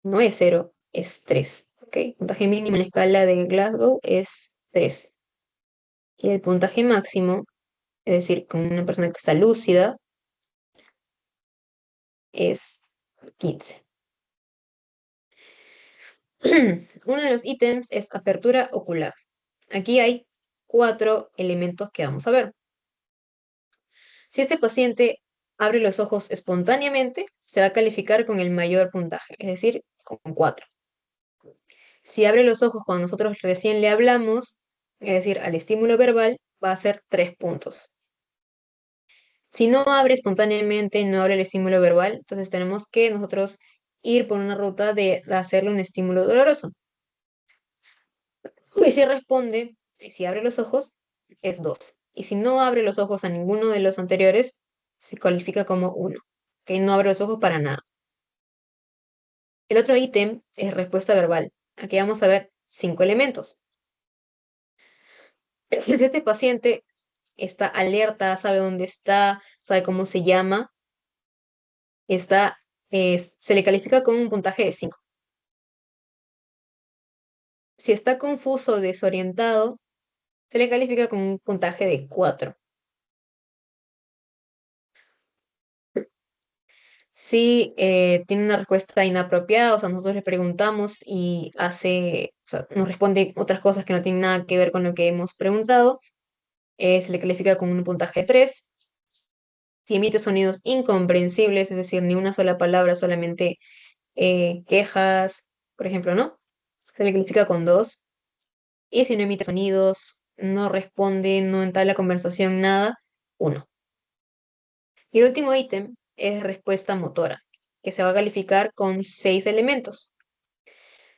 no es cero, es 3. ¿Ok? El puntaje mínimo en la escala de Glasgow es 3. Y el puntaje máximo, es decir, con una persona que está lúcida, es 15. Uno de los ítems es apertura ocular. Aquí hay cuatro elementos que vamos a ver. Si este paciente abre los ojos espontáneamente, se va a calificar con el mayor puntaje, es decir, con 4. Si abre los ojos cuando nosotros recién le hablamos, es decir, al estímulo verbal, va a ser 3 puntos. Si no abre espontáneamente, no abre el estímulo verbal, entonces tenemos que nosotros ir por una ruta de hacerle un estímulo doloroso. Y si responde, si abre los ojos, es 2. Y si no abre los ojos a ninguno de los anteriores, se califica como 1. Que no abre los ojos para nada. El otro ítem es respuesta verbal. Aquí vamos a ver 5 elementos. Si este paciente está alerta, sabe dónde está, sabe cómo se llama, se le califica con un puntaje de 5. Si está confuso o desorientado, se le califica con un puntaje de 4. Si tiene una respuesta inapropiada, o sea, nosotros le preguntamos y o sea, nos responde otras cosas que no tienen nada que ver con lo que hemos preguntado, se le califica con un puntaje de 3. Si emite sonidos incomprensibles, es decir, ni una sola palabra, solamente quejas, por ejemplo, ¿no? Se le califica con 2. Y si no emite sonidos, no responde, no entabla conversación, nada, 1. Y el último ítem es respuesta motora, que se va a calificar con 6 elementos.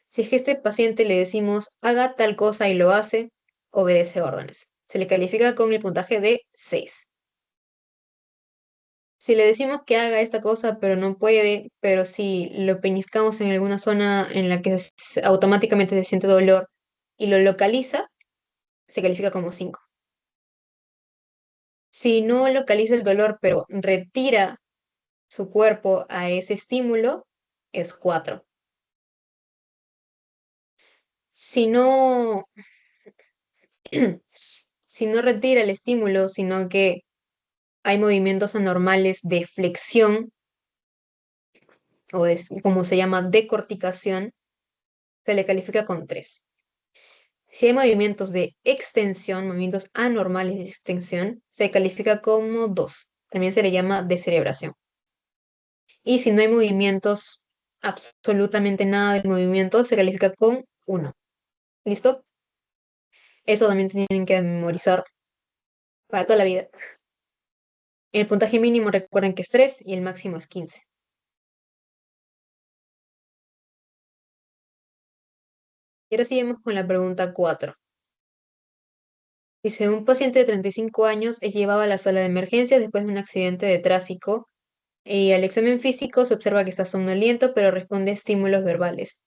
Si es que a este paciente le decimos haga tal cosa y lo hace, obedece órdenes. Se le califica con el puntaje de 6. Si le decimos que haga esta cosa, pero no puede, pero si lo peñiscamos en alguna zona en la que automáticamente se siente dolor y lo localiza, se califica como 5. Si no localiza el dolor, pero retira su cuerpo a ese estímulo, es 4. Si no, si no retira el estímulo, sino que hay movimientos anormales de flexión, o es como se llama decorticación, se le califica con 3. Si hay movimientos de extensión, movimientos anormales de extensión, se califica como 2. También se le llama descerebración. Y si no hay movimientos, absolutamente nada de movimiento, se califica con 1. ¿Listo? Eso también tienen que memorizar para toda la vida. El puntaje mínimo recuerden que es 3 y el máximo es 15. Y ahora seguimos con la pregunta 4. Dice, un paciente de 35 años es llevado a la sala de emergencias después de un accidente de tráfico y al examen físico se observa que está somnoliento pero responde a estímulos verbales.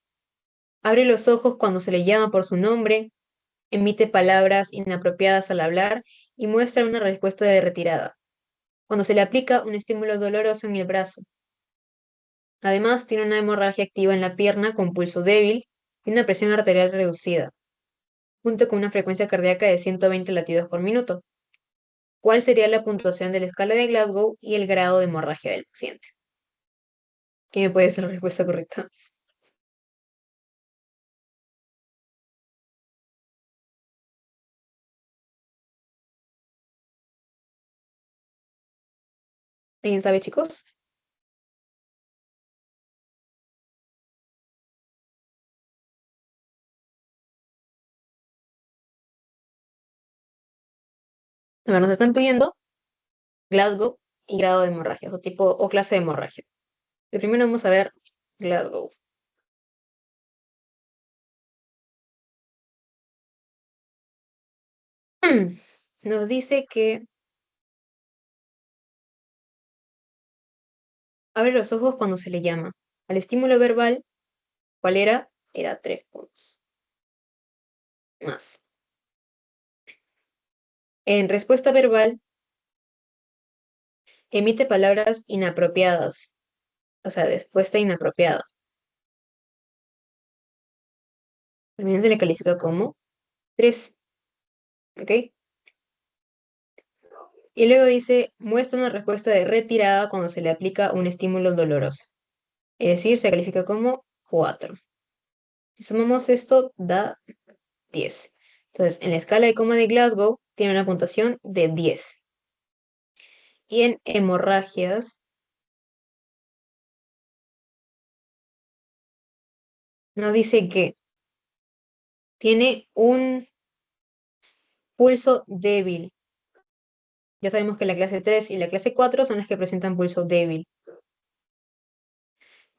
Abre los ojos cuando se le llama por su nombre, emite palabras inapropiadas al hablar y muestra una respuesta de retirada, cuando se le aplica un estímulo doloroso en el brazo. Además, tiene una hemorragia activa en la pierna con pulso débil y una presión arterial reducida, junto con una frecuencia cardíaca de 120 latidos por minuto. ¿Cuál sería la puntuación de la escala de Glasgow y el grado de hemorragia del paciente? ¿Qué puede ser la respuesta correcta? ¿Alguien sabe, chicos? Ahora nos están pidiendo Glasgow y grado de hemorragia, o tipo, o clase de hemorragia. De primero vamos a ver Glasgow. Nos dice que abre los ojos cuando se le llama. Al estímulo verbal, ¿cuál era? Era 3 puntos. Más. En respuesta verbal, emite palabras inapropiadas. O sea, respuesta inapropiada. También se le califica como 3. ¿Ok? Y luego dice, muestra una respuesta de retirada cuando se le aplica un estímulo doloroso. Es decir, se califica como 4. Si sumamos esto, da 10. Entonces, en la escala de coma de Glasgow, tiene una puntuación de 10. Y en hemorragias, nos dice que tiene un pulso débil. Ya sabemos que la clase 3 y la clase 4 son las que presentan pulso débil.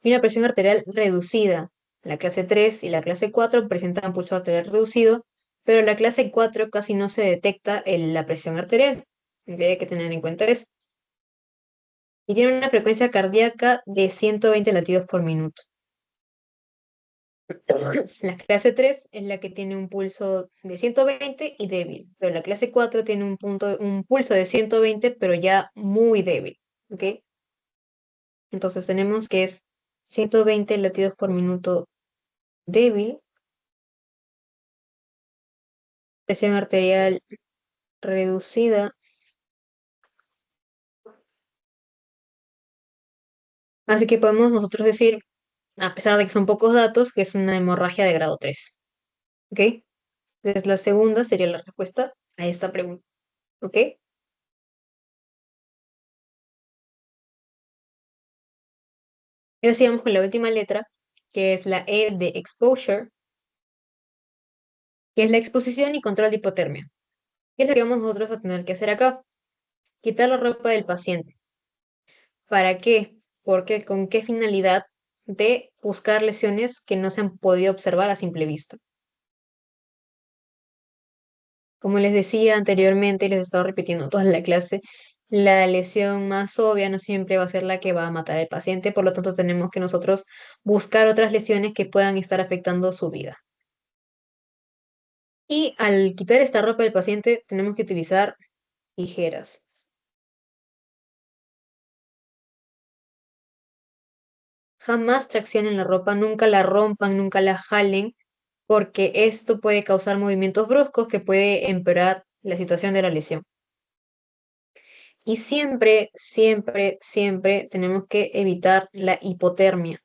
Y una presión arterial reducida. La clase 3 y la clase 4 presentan pulso arterial reducido, pero la clase 4 casi no se detecta en la presión arterial. ¿Ok? Hay que tener en cuenta eso. Y tiene una frecuencia cardíaca de 120 latidos por minuto. La clase 3 es la que tiene un pulso de 120 y débil, pero la clase 4 tiene un pulso de 120, pero ya muy débil. ¿Ok? Entonces tenemos que es 120 latidos por minuto débil, presión arterial reducida. Así que podemos nosotros decir, a pesar de que son pocos datos, que es una hemorragia de grado 3. ¿Ok? Entonces la segunda sería la respuesta a esta pregunta. ¿Ok? Y ahora sí vamos con la última letra, que es la E de exposure, que es la exposición y control de hipotermia. ¿Qué es lo que vamos nosotros a tener que hacer acá? Quitar la ropa del paciente. ¿Para qué? ¿Por qué? ¿Con qué finalidad? De buscar lesiones que no se han podido observar a simple vista. Como les decía anteriormente y les he estado repitiendo toda la clase, la lesión más obvia no siempre va a ser la que va a matar al paciente, por lo tanto tenemos que nosotros buscar otras lesiones que puedan estar afectando su vida. Y al quitar esta ropa del paciente tenemos que utilizar tijeras. Jamás traccionen la ropa, nunca la rompan, nunca la jalen, porque esto puede causar movimientos bruscos que puede empeorar la situación de la lesión. Y siempre, siempre, siempre tenemos que evitar la hipotermia.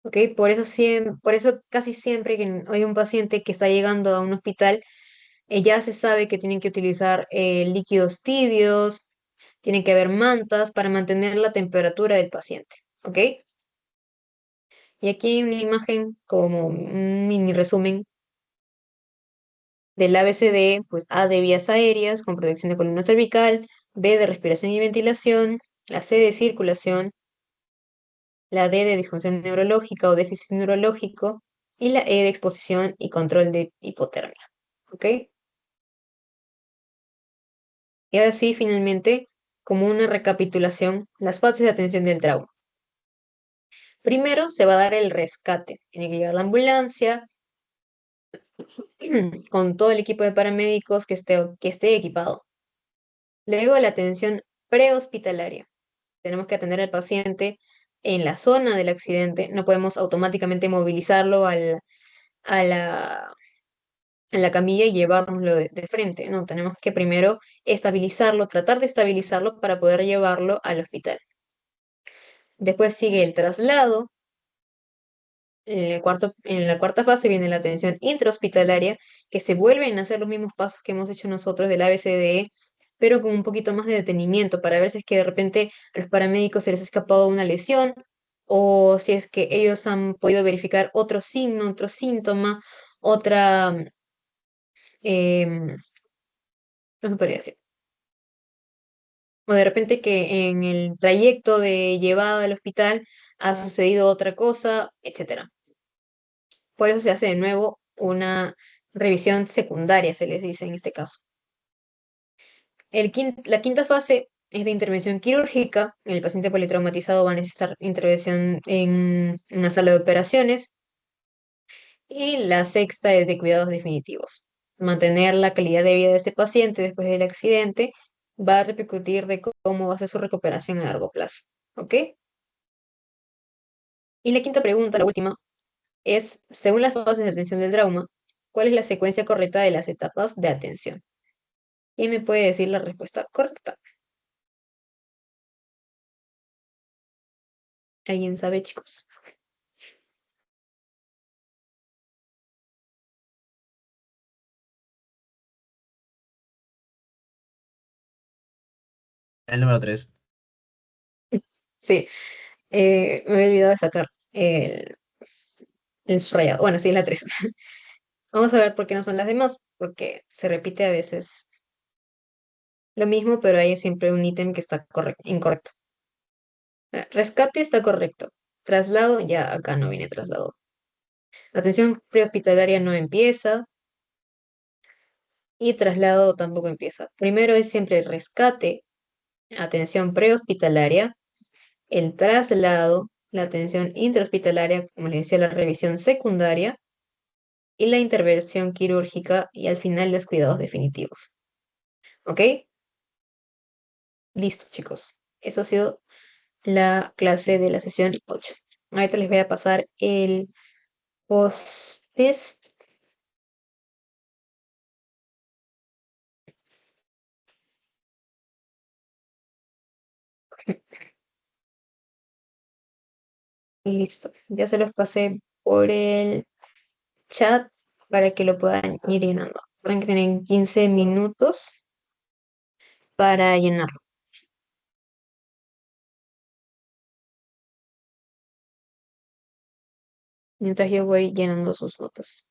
¿Ok? Por eso casi siempre que hay un paciente que está llegando a un hospital, ya se sabe que tienen que utilizar líquidos tibios, tienen que haber mantas para mantener la temperatura del paciente. ¿Ok? Y aquí hay una imagen como un mini resumen del ABCD, pues A de vías aéreas con protección de columna cervical, B de respiración y ventilación, la C de circulación, la D de disfunción neurológica o déficit neurológico y la E de exposición y control de hipotermia. ¿Ok? Y ahora sí, finalmente, como una recapitulación, las fases de atención del trauma. Primero se va a dar el rescate. Tiene que llegar la ambulancia con todo el equipo de paramédicos que esté equipado. Luego la atención prehospitalaria. Tenemos que atender al paciente en la zona del accidente. No podemos automáticamente movilizarlo a la camilla y llevárnoslo de frente. No, tenemos que primero estabilizarlo, tratar de estabilizarlo para poder llevarlo al hospital. Después sigue el traslado. En la cuarta fase viene la atención intrahospitalaria, que se vuelven a hacer los mismos pasos que hemos hecho nosotros del ABCDE, pero con un poquito más de detenimiento para ver si es que de repente a los paramédicos se les ha escapado una lesión o si es que ellos han podido verificar otro signo, otro síntoma, otra, no se podría decir. O de repente que en el trayecto de llevada al hospital ha sucedido otra cosa, etcétera. Por eso se hace de nuevo una revisión secundaria, se les dice en este caso. La quinta fase es de intervención quirúrgica. El paciente politraumatizado va a necesitar intervención en una sala de operaciones. Y la sexta es de cuidados definitivos. Mantener la calidad de vida de ese paciente después del accidente va a repercutir de cómo va a ser su recuperación a largo plazo. ¿Ok? Y la quinta pregunta, la última, es, según las fases de atención del trauma, ¿cuál es la secuencia correcta de las etapas de atención? ¿Quién me puede decir la respuesta correcta? ¿Alguien sabe, chicos? El número 3. Sí, me había olvidado de sacar el subrayado. Bueno, sí, es la 3. Vamos a ver por qué no son las demás, porque se repite a veces lo mismo, pero hay siempre un ítem que está incorrecto. Rescate está correcto. Traslado, ya acá no viene traslado. Atención prehospitalaria no empieza y traslado tampoco empieza. Primero es siempre rescate, atención prehospitalaria, el traslado, la atención intrahospitalaria, como les decía, la revisión secundaria y la intervención quirúrgica y al final los cuidados definitivos. ¿Ok? Listo, chicos. Eso ha sido la clase de la sesión 8. Ahorita les voy a pasar el post-test. Listo. Ya se los pasé por el chat para que lo puedan ir llenando. Recuerden que tienen 15 minutos para llenarlo, mientras yo voy llenando sus notas.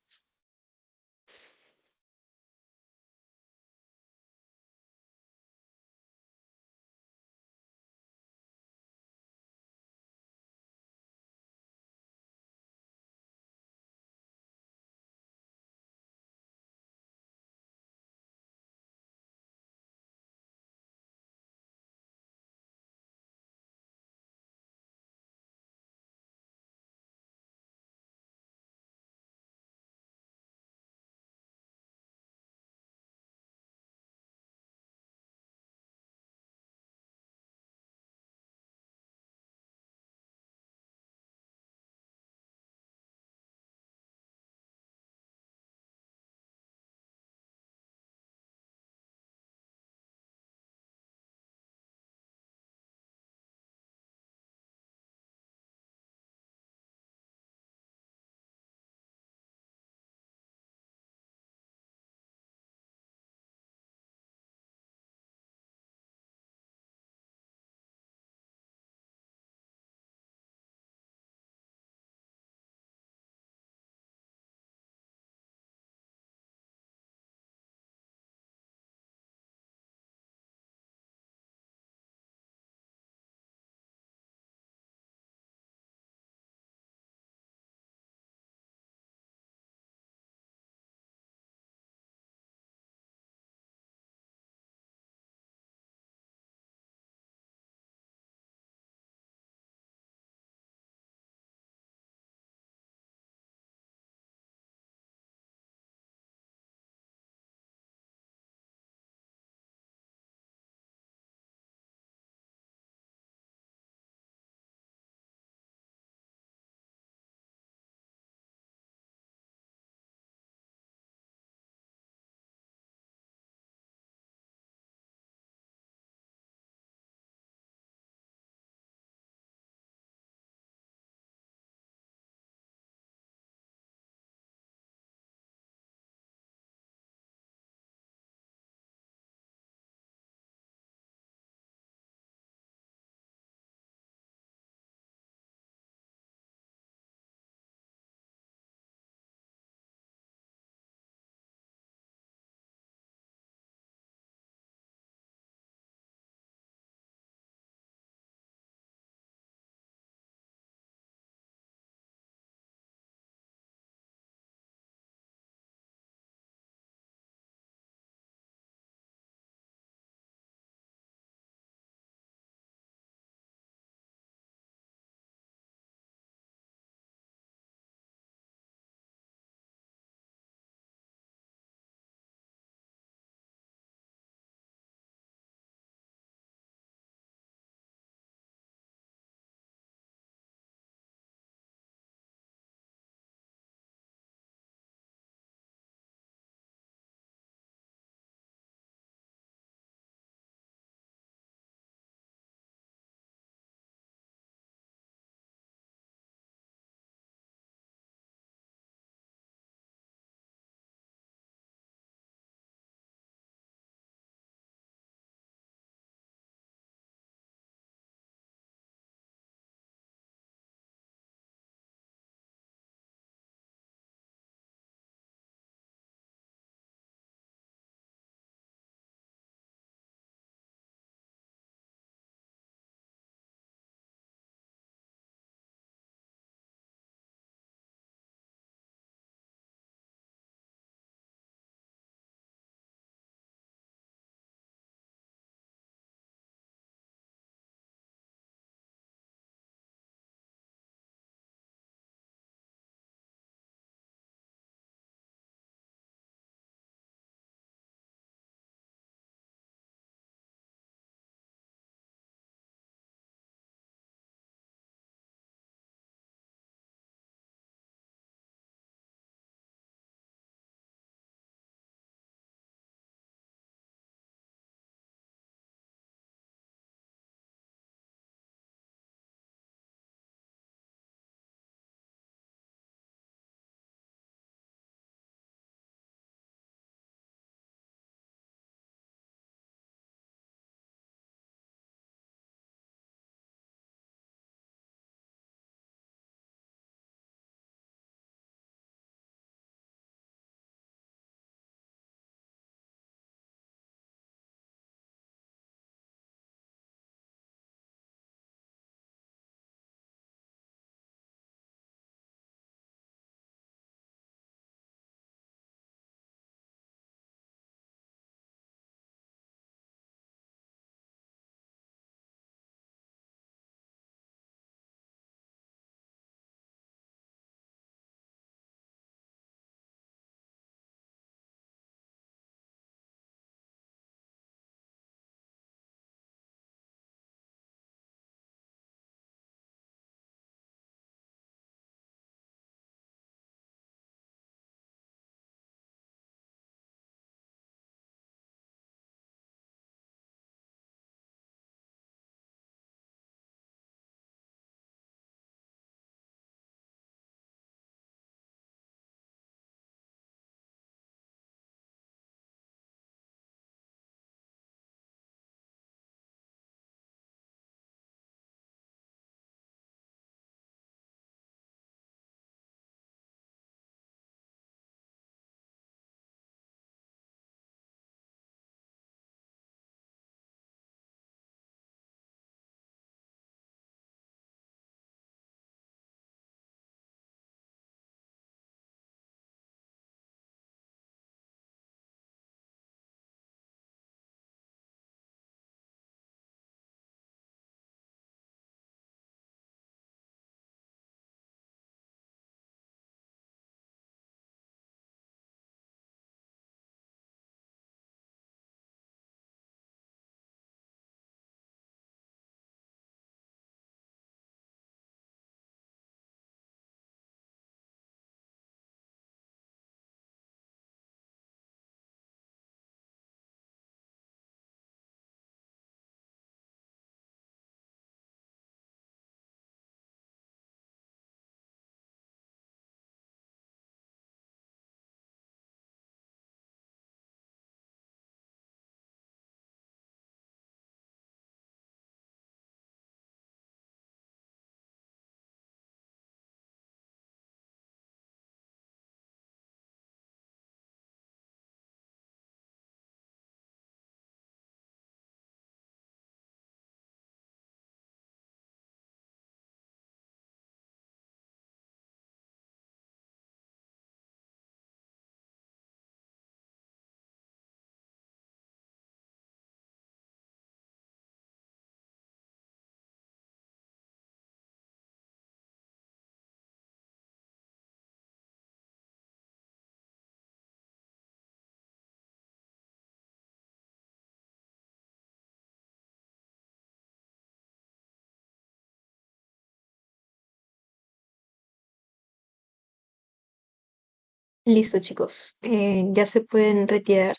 Listo, chicos. Ya se pueden retirar.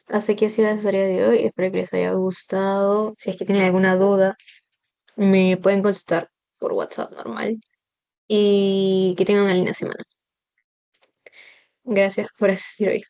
Hasta aquí ha sido la historia de hoy. Espero que les haya gustado. Si es que tienen alguna duda, me pueden consultar por WhatsApp normal. Y que tengan una linda semana. Gracias por asistir hoy.